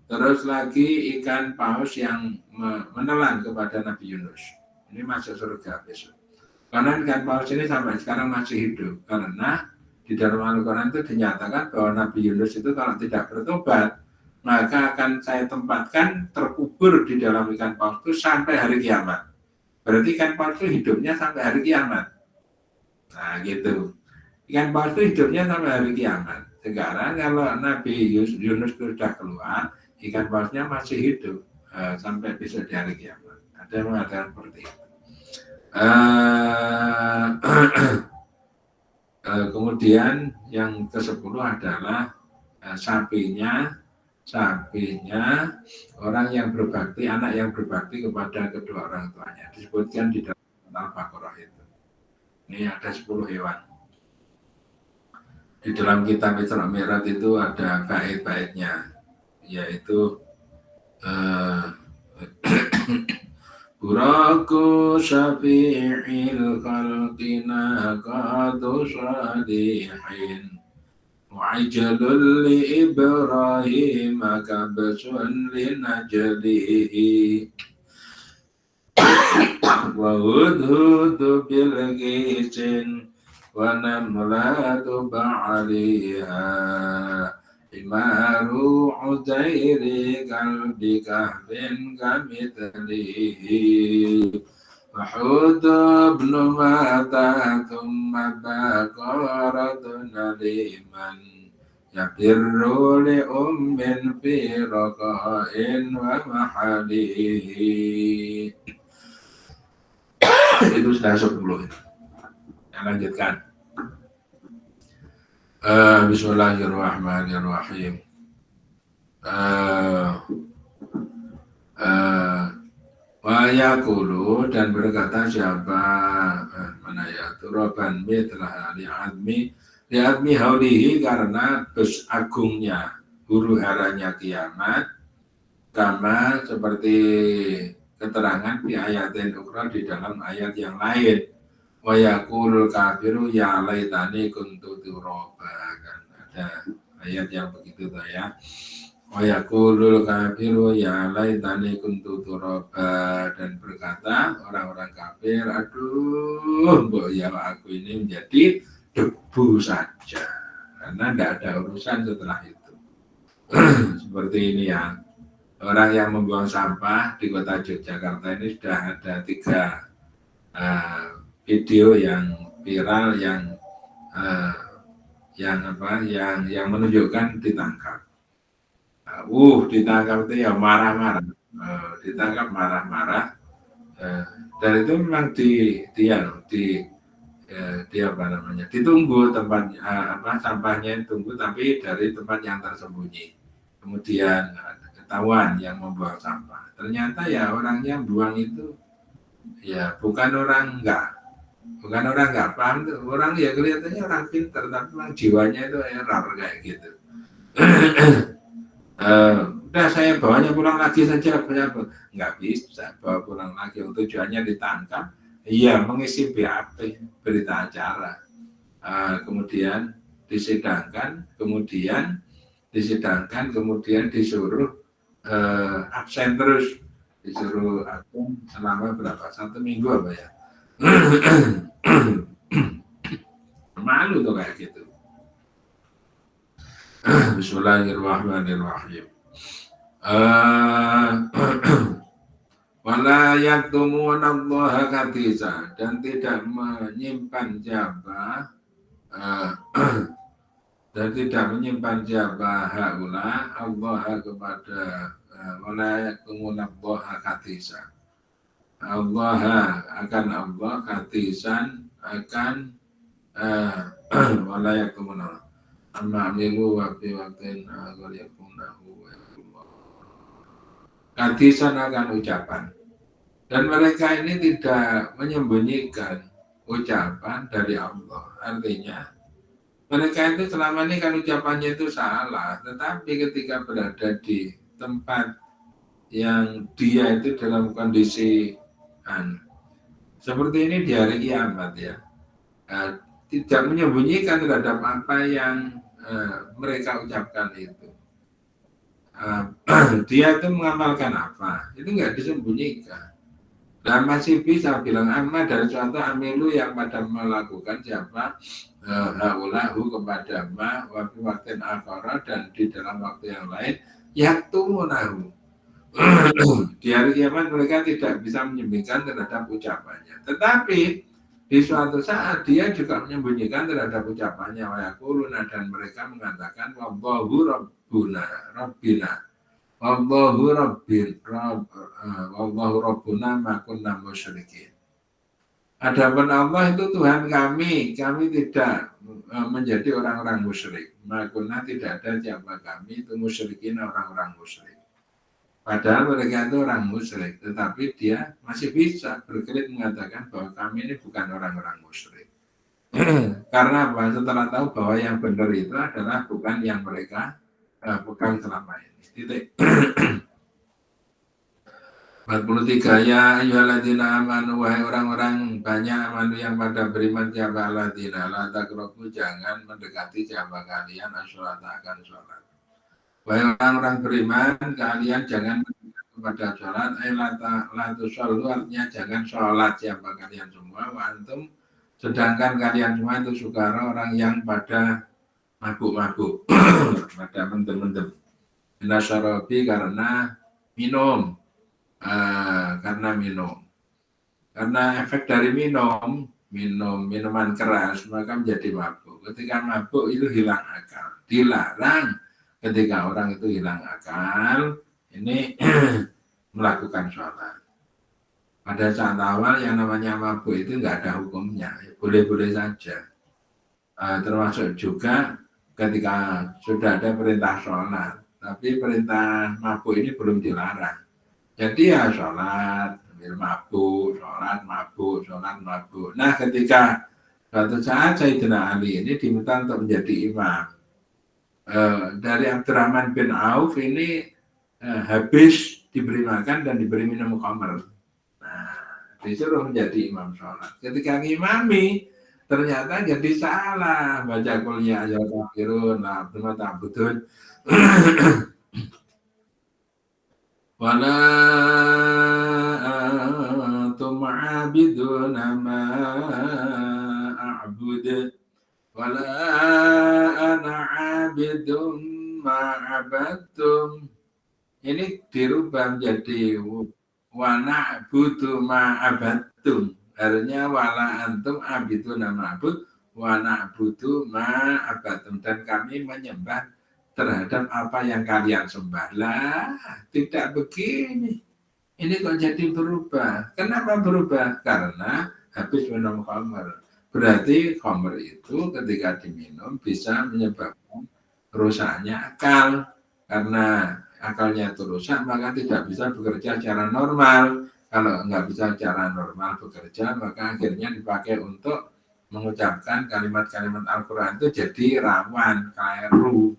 Terus lagi ikan paus yang menelan kepada Nabi Yunus. Ini masuk surga besok. Karena ikan paus ini sampai sekarang masih hidup. Karena di dalam Al-Quran itu dinyatakan bahwa Nabi Yunus itu kalau tidak bertobat, maka akan saya tempatkan terkubur di dalam ikan paus itu sampai hari kiamat. Berarti ikan paus itu hidupnya sampai hari kiamat. Nah gitu. Ikan paus itu hidupnya sampai hari kiamat. Sekarang kalau Nabi Yunus itu sudah keluar, ikan pausnya masih hidup sampai besok di hari kiamat. Ada yang mengatakan seperti itu. Kemudian yang ke-10 adalah sapinya orang yang berbakti, anak yang berbakti kepada kedua orang tuanya. Disebutkan di dalam Al-Baqarah itu. Ini ada 10 hewan. Di dalam kitab Isra Mi'raj itu ada bait-baitnya, yaitu Buraku syafi'il khalqina qadu salihin Wa'ajalul li Ibrahim kabsun li najlihi Wa hudhudu bilqisin Wa namlatu ba'aliha Imaru uzairi kalbi kahfin kamithlihi Wahudu ibnu mata thumma baqaratun liman Yabirru li ummin fi raqain wa mahalihi. Itu sudah 10. Saya lanjutkan. Bismillahirrahmanirrahim. Wa yaqulu dan berkata siapa mana ya turaban mitlah li'admi haulihi karena agungnya huru haranya kiamat kama seperti keterangan di ayat yang ukra di dalam ayat yang lain. Wa yaqulul kafiru ya laitani kuntu turaba, kan ada ayat yang begitu tuh ya. Wa yaqulul kafiru ya laitani kuntu turaba, dan berkata orang-orang kafir, aduh mbok ya aku ini menjadi debu saja karena tidak ada urusan setelah itu. Seperti ini ya, orang yang membuang sampah di kota Yogyakarta ini sudah ada 3 video yang viral yang menunjukkan ditangkap. Ditangkap itu ya marah-marah, ditangkap marah-marah, dan itu memang ditunggu tempat sampahnya ditunggu, tapi dari tempat yang tersembunyi. Kemudian ketahuan yang membuang sampah. Ternyata ya orangnya buang itu ya bukan orang nggak paham tuh. Orang ya kelihatannya orang pintar, tapi memang jiwanya itu error kayak gitu. Udah saya bawanya pulang lagi saja, nggak bisa bawa pulang lagi. Tujuannya ditangkap, iya mengisi BAP, berita acara, kemudian disidangkan, kemudian disuruh absen terus, disuruh absen selama berapa, 1 minggu apa ya. Malu tuh kayak gitu. Bismillahirrahmanirrahim. Wala yaktumunallaha katisa, dan tidak menyimpan jabah dan tidak menyimpan jabah haula Allah kepada wala yaktumunallaha katisa. Allah akan Allah katisan akan wala yaktumunallaha amma amilu wa fi waqtin agar yakunahu katisan akan ucapan, dan mereka ini tidak menyembunyikan ucapan dari Allah. Artinya mereka itu selama ini kan ucapannya itu salah, tetapi ketika berada di tempat yang dia itu dalam kondisi seperti ini di hari kiamat ya, tidak menyembunyikan terhadap apa yang mereka ucapkan itu. Dia itu mengamalkan apa, itu nggak disembunyikan. Dan masih bisa bilang amma dari suatu amilu yang pada melakukan siapa haulahu kepada ma waktu akhara, dan di dalam waktu yang lain yaktumunahu. Di hari kiamat mereka tidak bisa menyembunyikan terhadap ucapannya, tetapi di suatu saat dia juga menyembunyikan terhadap ucapannya. Wa yaquluna, dan mereka mengatakan wallahu rabbuna wallahu rabbuna ma kunna musyrikin. Adapun Allah itu Tuhan kami tidak menjadi orang-orang musyrik. Ma kunna, tidak ada siapa kami itu musyrikin, orang-orang musyrik. Padahal mereka itu orang musyrik, tetapi dia masih bisa berkelit mengatakan bahwa kami ini bukan orang-orang musyrik. Karena apa? Setelah tahu bahwa yang benar itu adalah bukan yang mereka pegang selama ini. Titik. 43. Ya ayyuhalladzina amanu, wahai orang-orang banyak amanu yang pada beriman, siapa alladzina la taqrabu, jangan mendekati siapa kalian as-sholata akan sholat. Wahai orang-orang beriman, kalian jangan mendekat kepada sholat. Latu shollu, artinya jangan sholat siapa kalian semua. Wa antum, sedangkan kalian semua itu sukara, orang yang pada mabuk-mabuk, pada mendem-mendem. Nasyarabi, karena minum, karena efek dari minuman keras, maka menjadi mabuk. Ketika mabuk itu hilang akal, dilarang. Ketika orang itu hilang akal, ini melakukan sholat. Pada saat awal yang namanya mabuk itu nggak ada hukumnya, boleh-boleh saja. Termasuk juga ketika sudah ada perintah sholat, tapi perintah mabuk ini belum dilarang. Jadi ya sholat, mabuk, sholat mabuk. Nah, ketika suatu saat Sayyidina Ali ini diminta untuk menjadi imam. Dari Abdurrahman bin Auf ini habis diberi makan dan diberi minum khamr. Nah, disuruh menjadi imam sholat. Ketika ngimami, ternyata jadi salah baca kuliah aja kafirun la ta'budun wala antum abiduna ma a'bud wala ana abidum ma abadtum. Ini dirubah menjadi wa na'budu ma abadtum. Artinya wala antum abidu nama abud wa na'budu ma abatum, dan kami menyembah terhadap apa yang kalian sembah. Lah, tidak begini. Ini kok jadi berubah. Kenapa berubah? Karena habis minum khamr. Berarti khamr itu ketika diminum bisa menyebabkan rusaknya akal. Karena akalnya itu rusak, maka tidak bisa bekerja secara normal. Kalau nggak bisa secara normal bekerja, maka akhirnya dipakai untuk mengucapkan kalimat-kalimat Al-Quran itu jadi rawan, keliru.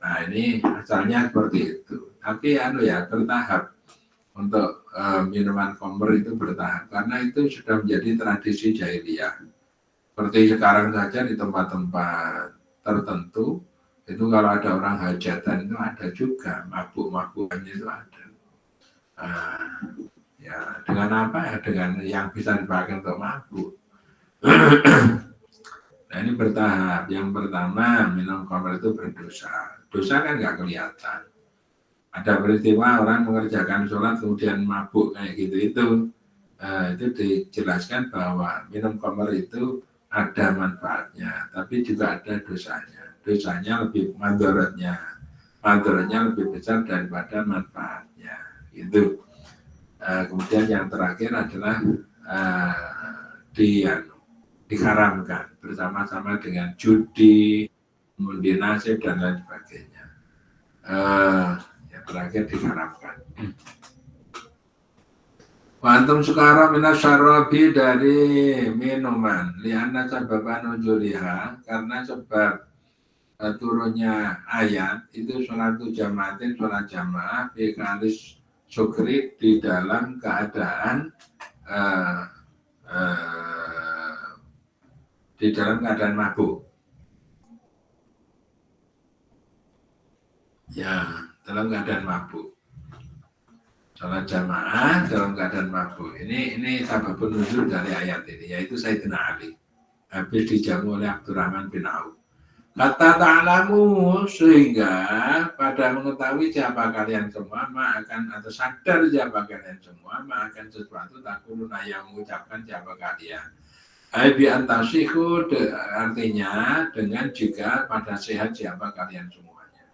Nah, ini asalnya seperti itu. Tapi bertahap. Untuk minuman khamr itu bertahap. Karena itu sudah menjadi tradisi jahiliyah. Seperti sekarang saja di tempat-tempat tertentu, itu kalau ada orang hajatan itu ada juga, mabuk-mabukan itu ada. Ya, dengan apa ya? Dengan yang bisa dipakai untuk mabuk. Nah, ini bertahap. Yang pertama, minum khamr itu berdosa. Dosa kan nggak kelihatan. Ada peristiwa orang mengerjakan sholat kemudian mabuk kayak gitu itu dijelaskan bahwa minum khamr itu ada manfaatnya, tapi juga ada dosanya. Dosanya lebih mandorotnya lebih besar daripada manfaatnya. Itu. Kemudian yang terakhir adalah diharamkan bersama-sama dengan judi, undi nasib dan lain sebagainya. Yang terakhir diharamkan. Wantum sekarang minas syarabi dari minuman lianna sababan nuzuliha, karena sebab turunnya ayat itu sholat jamaatin, sholat jamaah di kalis sukri, di dalam keadaan mabuk. Ya, dalam keadaan mabuk. Sholat jamaah dalam keadaan mabuk. Ini sababun nuzul dari ayat ini, yaitu Sayyidina Ali. Habis dijamu oleh Abdurrahman bin Auf. Kata ta'lamu, sehingga pada mengetahui siapa kalian semua, atau sadar siapa kalian semua, akan sesuatu takuluna yang mengucapkan siapa kalian. Aibi antasihu, artinya dengan juga pada sehat siapa kalian semuanya.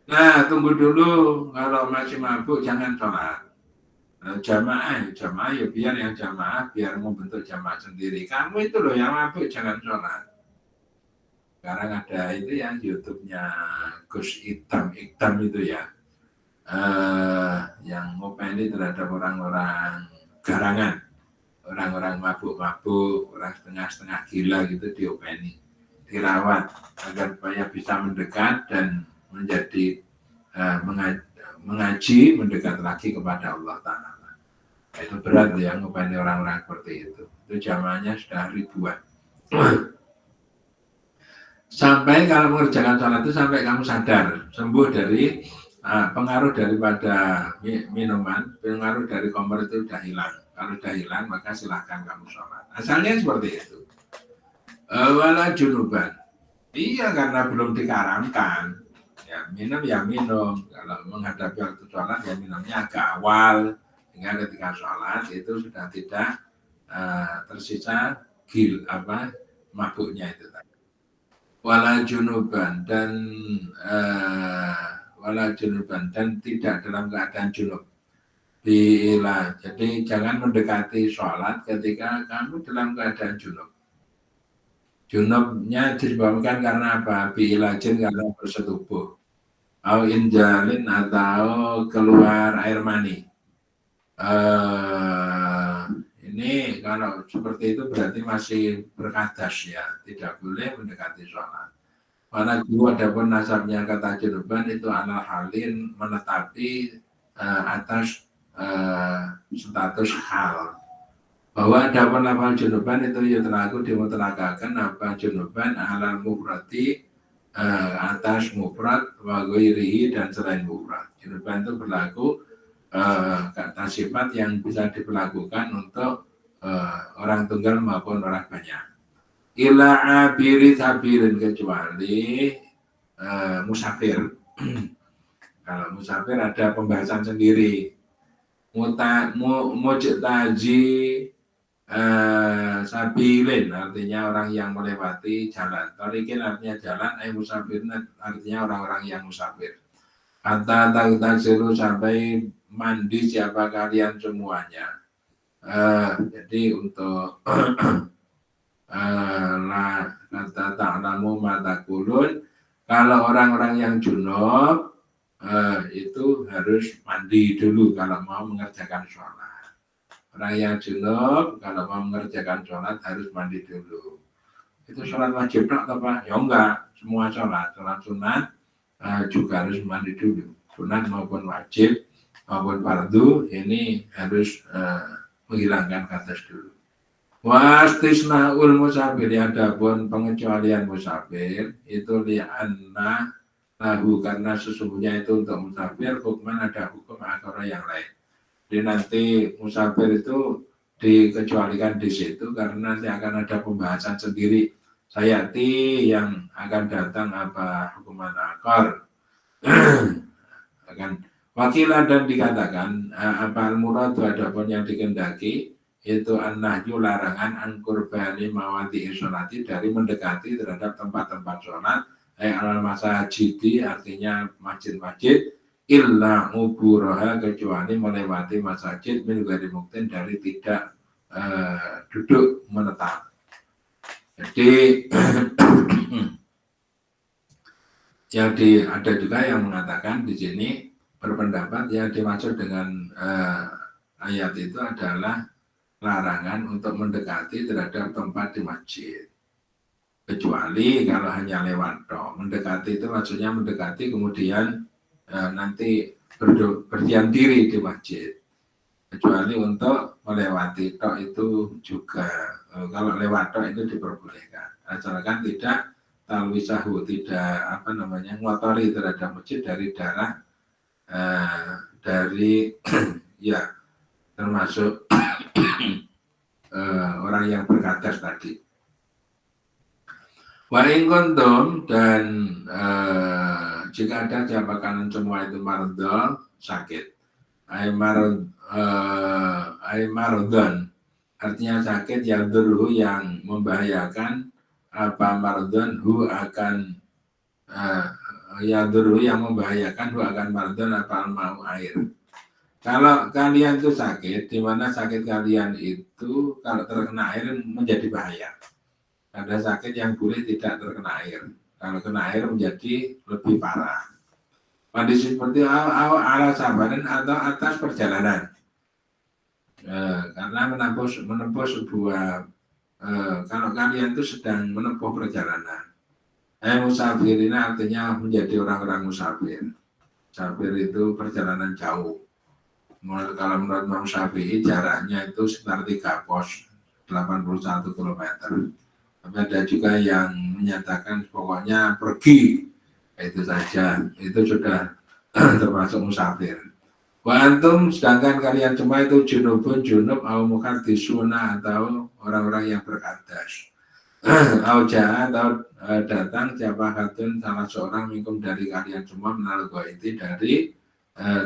Nah, tunggu dulu, kalau masih mabuk jangan sholat. Jamaah ya biar yang jamaah, biar membentuk jamaah sendiri. Kamu itu loh yang mabuk jangan sholat. Sekarang ada itu ya YouTube-nya Gus Iktam itu ya, yang ngopeni terhadap orang-orang garangan, orang-orang mabuk-mabuk, orang setengah-setengah gila gitu diopeni, dirawat agar supaya bisa mendekat dan menjadi mengaji, mendekat lagi kepada Allah Ta'ala. Nah, itu berat ya ngopeni orang-orang seperti itu. Itu jamaahnya sudah ribuan. Sampai kalau mengerjakan sholat itu sampai kamu sadar, sembuh dari pengaruh daripada minuman, pengaruh dari khamr itu sudah hilang. Kalau sudah hilang maka silahkan kamu sholat. Asalnya seperti itu. Wala junuban. Iya, karena belum dikaramkan. Ya minum. Kalau menghadapi waktu sholat ya minumnya agak awal, sehingga ketika sholat itu sudah tidak tersisa mabuknya itu tadi. Wala junuban dan tidak dalam keadaan junub. Jadi jangan mendekati sholat ketika kamu dalam keadaan junub. Junubnya disebabkan karena apa? Biilajin, karena bersetubuh. Au injalin, atau keluar air mani. Ini kalau seperti itu berarti masih berkadas ya, tidak boleh mendekati sholat. Mana guru adapun nasabnya kata junuban itu ala halin menetapi atas status hal. Bahwa adapun lafal junuban itu yutlaku dimutlakakan apa junuban ala mufrati atas mufrad wa ghairihi dan selain mufrad. Junuban itu berlaku kata sifat yang bisa diperlakukan untuk orang tunggal maupun orang banyak. Ila abiri sabirin kecuali musafir. Kalau musafir ada pembahasan sendiri. Mujtaji sabilin artinya orang yang melewati jalan. Tarikin artinya jalan, musafirin artinya orang-orang yang musafir. Kata tagtasilu sampai mandi siapa kalian semuanya. Jadi untuk kata ta'lamu matakulun, kalau orang-orang yang junub itu harus mandi dulu kalau mau mengerjakan sholat. Orang yang junub kalau mau mengerjakan sholat harus mandi dulu. Itu sholat wajib atau apa? Ya enggak, semua sholat sunat juga harus mandi dulu. Sunat maupun wajib maupun fardu ini harus menghilangkan hadas dulu. Wastisnaul musafir, adapun pengecualian musafir itu li'anna lahu, karena sesungguhnya itu untuk musafir hukman ada hukum akara yang lain. Jadi nanti musafir itu dikecualikan di situ karena nanti akan ada pembahasan sendiri sayati yang akan datang apa hukuman akar. Akan wakilah dan dikatakan apa al-murad adapun yang dikendaki itu an-nahyu larangan an qurbani mawadi sholati dari mendekati terhadap tempat-tempat sholat alal masajidi artinya masjid-masjid illa uburaha kecuali melewati masjid min ghairi muktin dari tidak duduk menetap. Jadi ada juga yang mengatakan di sini berpendapat yang dimaksud dengan ayat itu adalah larangan untuk mendekati terhadap tempat di masjid. Kecuali kalau hanya lewat toh. Mendekati itu maksudnya mendekati kemudian nanti berdiam diri di masjid. Kecuali untuk melewati toh itu juga kalau lewat toh itu diperbolehkan. Asalkan tidak talwisahu, tidak ngotori terhadap masjid dari darah dari ya termasuk orang yang berkadas tadi. Wa in kuntum dan jika ada siapa kanan semua itu maradon sakit. Ai maradon artinya sakit yang dulu yang membahayakan apa maradon hu akan yang dulu yang membahayakan hu akan maradon apa mau air. Kalau kalian itu sakit, di mana sakit kalian itu kalau terkena air menjadi bahaya. Ada sakit yang boleh tidak terkena air. Kalau kena air menjadi lebih parah. Kondisi seperti ala sabaran atau atas perjalanan. Karena menempuh sebuah kalau kalian itu sedang menempuh perjalanan. Musafirin artinya menjadi orang-orang musafir. Musafir itu perjalanan jauh. Kalau menurut Imam Syafi'i jaraknya itu sekitar 3 pos, 81 km. Tapi ada juga yang menyatakan pokoknya pergi, itu saja, itu sudah termasuk musafir. Wa antum sedangkan kalian semua itu junub au mukaddisuna atau orang-orang yang berkadas. Auja atau datang siapa hatun salah seorang minkum dari kalian semua menal goiti dari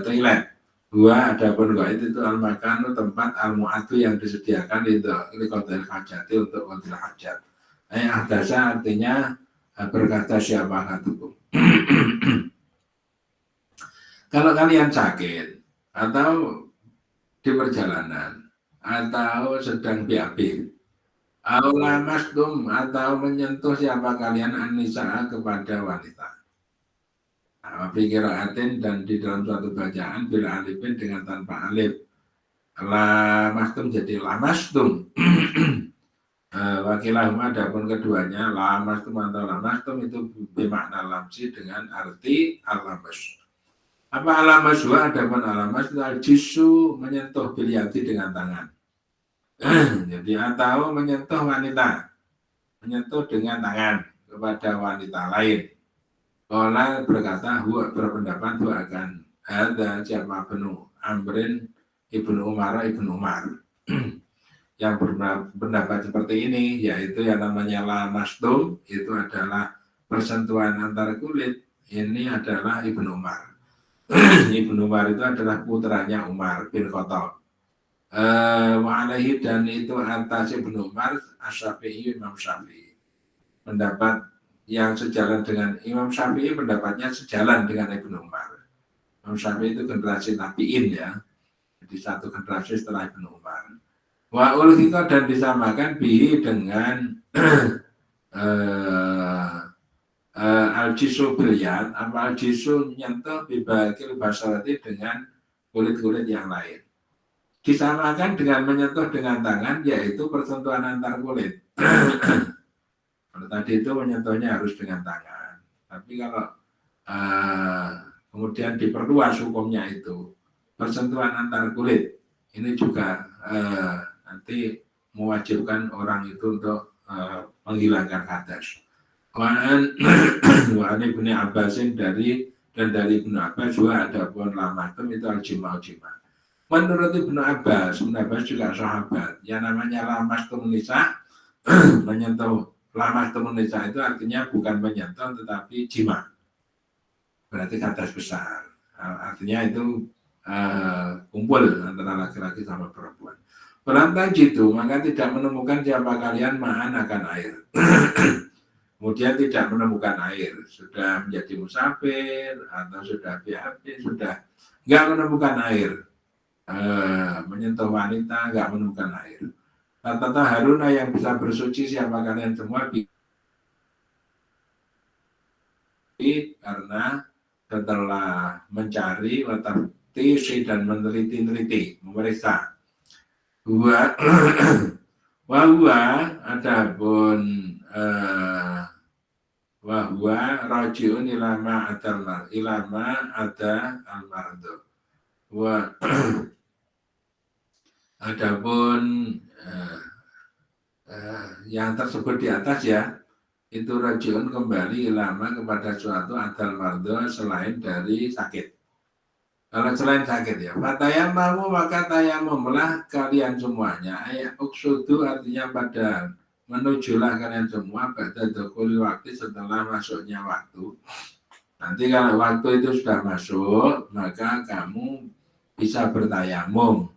toilet. Dua adapun goit itu al-makanu tempat al-mu'atu yang disediakan itu liqadil hajati untuk qadil hajat. Ahdasa artinya berkata siapa hatukum. Kalau kalian sakit atau di perjalanan atau sedang BAB Aulamastum atau menyentuh siapa kalian an-nisaa kepada wanita. Pikiraatin dan di dalam suatu bacaan bila alifin dengan tanpa alif. Lamastum jadi lamastum. Wakilahuma adapun keduanya lamastum atau lamastum itu bermakna lamsi dengan arti alamas. Apa alamas wa adapun alamas al-jisu menyentuh bilyati dengan tangan. Jadi atau menyentuh wanita, menyentuh dengan tangan kepada wanita lain. Orang berkata, berpendapat akan ada siapa penuh Amrin ibnu Umar ibnu Umar. Yang berpendapat seperti ini, yaitu yang namanya lamastum, itu adalah persentuhan antara kulit. Ini adalah Ibnu Umar. Ibnu Umar itu adalah putranya Umar bin Khattab. Wa'alaihi dan itu atas Ibnu Umar Asy-Syafi'i Imam Syafi'i. Pendapat yang sejalan dengan Imam Syafi'i, pendapatnya sejalan dengan Ibnu Umar. Imam Syafi'i itu generasi tabi'in ya. Jadi satu generasi setelah Ibnu Umar. Wa ulhika dan disamakan bihi dengan al-jisu bilyat, apa al-jisu nyentuh bibakil basarati dengan kulit-kulit yang lain. Disamakan dengan menyentuh dengan tangan, yaitu persentuhan antar kulit. Kalau tadi itu menyentuhnya harus dengan tangan. Tapi kalau kemudian diperluas hukumnya itu persentuhan antar kulit, ini juga nanti mewajibkan orang itu untuk menghilangkan hadas. Wa'an Ibnu Abbasin dari Ibnu Abbas juga ada pun lamatum itu al-jima'. Menurut Ibnu Abbas juga sahabat, yang namanya lamastum nisa menyentuh lamastum nisa itu artinya bukan menyentuh tetapi jima. Berarti hadas besar. Artinya itu kumpul antara laki-laki sama perempuan. Pelantan jitu, maka tidak menemukan siapa kalian ma'an akan air. Kemudian tidak menemukan air, sudah menjadi musafir atau sudah BAB, sudah nggak menemukan air, menyentuh wanita nggak menemukan air. Tata haruna yang bisa bersuci siapa kalian semua karena setelah mencari watafti dan meneliti memeriksa. Wahwa adapun wahwa rajiun ilama ada almardo. Adapun yang tersebut di atas ya, itu rajiun kembali ilama kepada suatu adal mardo selain dari sakit. Kalau selain sakit ya, fatayamamu maka tayamumlah kalian semuanya. Ayat uksudu artinya pada menujulah kalian semua pada dukul waktu setelah masuknya waktu. Nanti kalau waktu itu sudah masuk, maka kamu bisa bertayamum.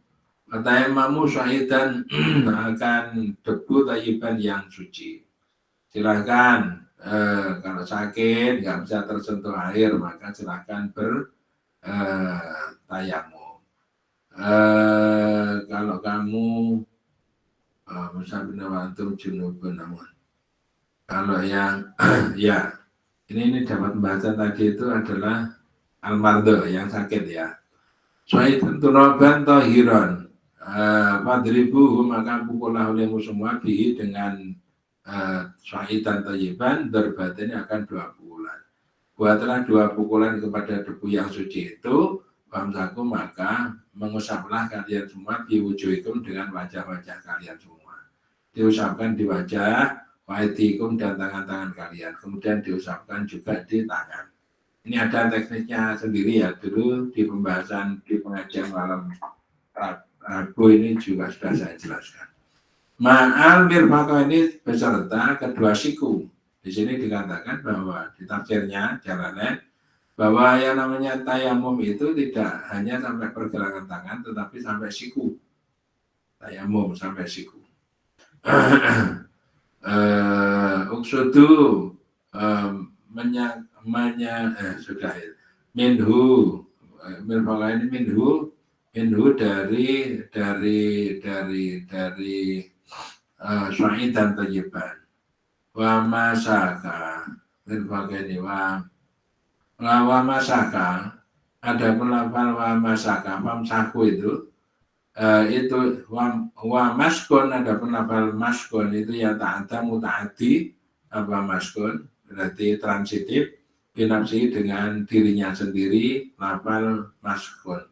Fatayamamu syahidan akan debu tayyiban yang suci. Silakan kalau sakit nggak bisa tersentuh air, maka silakan tayamum. Kalau kamu musabinawantum junubun namun kalau yang ya ini dapat pembahasan tadi itu adalah almardo yang sakit ya. Syaitan tunoban tohiron padribu maka pukullah olehmu semua bihi dengan syaitan tayyiban darbatnya akan 2 pukulan. Buatlah 2 pukulan kepada debu yang suci itu, bamsaku maka mengusaplah kalian semua biwujuhikum dengan wajah-wajah kalian semua. Diusapkan di wajah, waidikum dan tangan-tangan kalian. Kemudian diusapkan juga di tangan. Ini ada tekniknya sendiri ya. Dulu di pembahasan di pengajian malam Rabu ini juga sudah saya jelaskan. Ma'al mirfaqah ini beserta kedua siku. Di sini dikatakan bahwa di tafsirnya Jalalain bahwa yang namanya tayamum itu tidak hanya sampai pergelangan tangan tetapi sampai siku. Tayamum sampai siku. Uksudu sudah minhu mirfaqah ini minhu dari syaitan tayyiban. Wa masaka berbagainya wa masaka ada pelafal wa masaka famsaku itu itu wa maskun, ada lafal maskun itu yang ta'adda muta'addi apa maskun berarti transitif binafsi dengan dirinya sendiri lafal maskun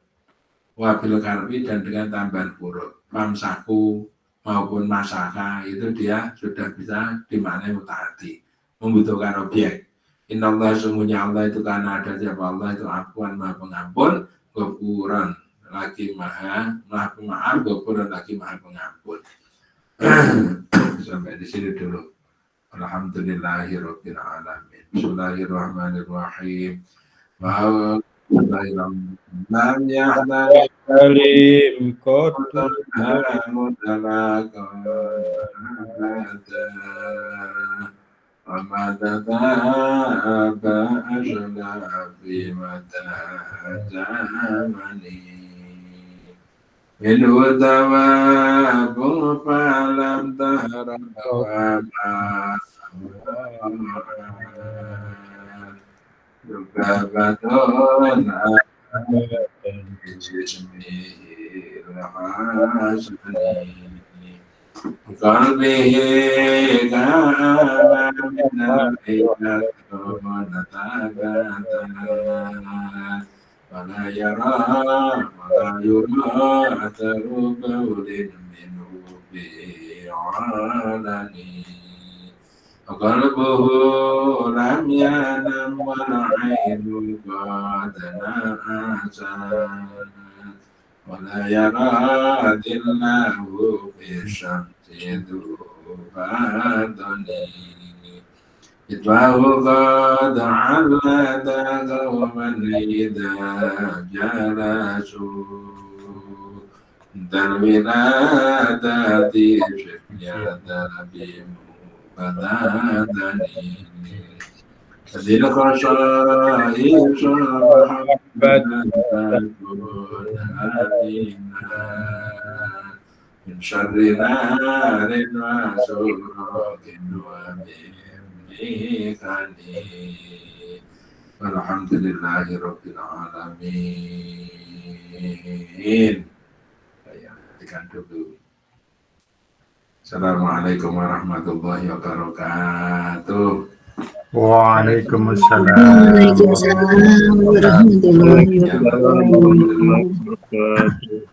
wa bil karbi dan dengan tambahan huruf famsaku maupun masaka itu dia sudah bisa dimaknai muta'addi membutuhkan objek. Innallaha sungguhnya Allah itu karena ada siapa Allah itu afuwan maha pengampun ghafuran lagi maha pemaaf ghafuran lagi maha pengampun. Sampai di sini dulu. Alhamdulillahirabbil alamin. Bismillahirrahmanirrahim. Lam yahdari Alim kotu Minhu thawabu falam tahra juga batun qalbihi kana wala yara wala yura atharu qawlin minhu bi alani qalbuhu lam yanam wal ainu qad na'asan wala yara dillahu fi syamsi dhubadani itbahu qad allada qawman idha jalasu dan wiladati fi'yada bimubadani Adil khasa'is min syarri narin wa suratin wa bimikani walhamdulillahi rabbil alamin. Saya hentikan dulu. Assalamualaikum warahmatullahi wabarakatuh. Waalaikumsalam Waalaikumsalam warahmatullahi wabarakatuh. warahmatullahi wabarakatuh.